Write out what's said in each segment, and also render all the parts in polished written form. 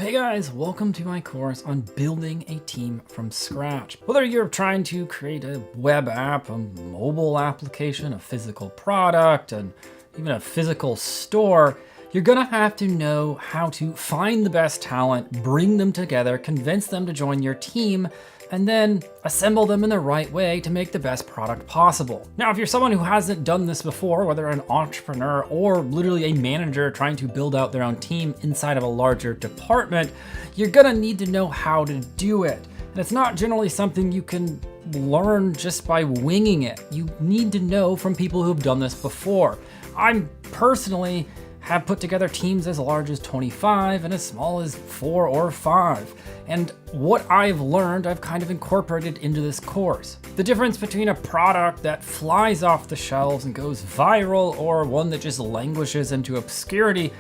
Hey guys, welcome to my course on building a team from scratch. Whether you're trying to create a web app, a mobile application, a physical product, and even a physical store, you're gonna have to know how to find the best talent, bring them together, convince them to join your team, and then assemble them in the right way to make the best product possible. Now, if you're someone who hasn't done this before, whether an entrepreneur or literally a manager trying to build out their own team inside of a larger department, you're gonna need to know how to do it. And it's not generally something you can learn just by winging it. You need to know from people who've done this before. I'm personally have put together teams as large as 25 and as small as 4 or 5. And what I've learned, I've kind of incorporated into this course. The difference between a product that flies off the shelves and goes viral or one that just languishes into obscurity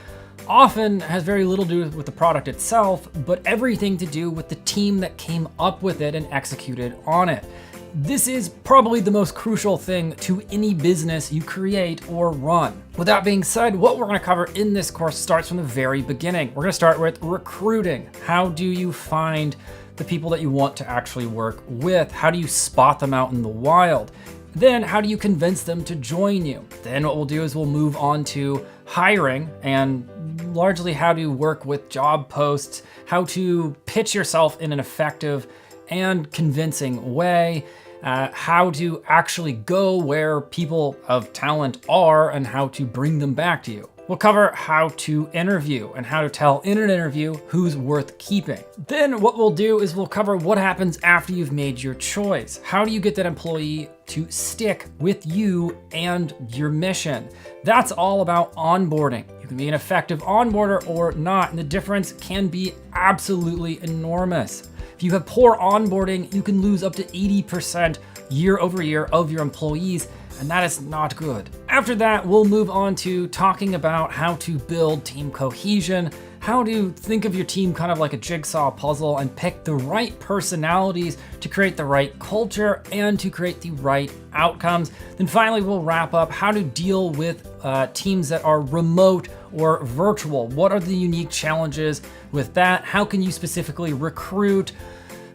often has very little to do with the product itself, but everything to do with the team that came up with it and executed on it. This is probably the most crucial thing to any business you create or run. With that being said, what we're gonna cover in this course starts from the very beginning. We're gonna start with recruiting. How do you find the people that you want to actually work with? How do you spot them out in the wild? Then how do you convince them to join you? Then what we'll do is we'll move on to hiring and largely how to work with job posts, how to pitch yourself in an effective and convincing way, how to actually go where people of talent are and how to bring them back to you. We'll cover how to interview and how to tell in an interview who's worth keeping. Then what we'll do is we'll cover what happens after you've made your choice. How do you get that employee to stick with you and your mission? That's all about onboarding. You can be an effective onboarder or not, and the difference can be absolutely enormous. If you have poor onboarding, you can lose up to 80% year over year of your employees, and that is not good. After that, we'll move on to talking about how to build team cohesion, how to think of your team kind of like a jigsaw puzzle and pick the right personalities to create the right culture and to create the right outcomes. Then finally, we'll wrap up how to deal with teams that are remote or virtual. What are the unique challenges with that? How can you specifically recruit,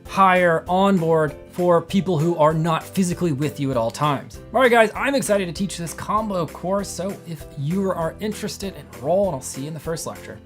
hire, onboard for people who are not physically with you at all times? All right, guys, I'm excited to teach this combo course. So if you are interested, enroll and I'll see you in the first lecture.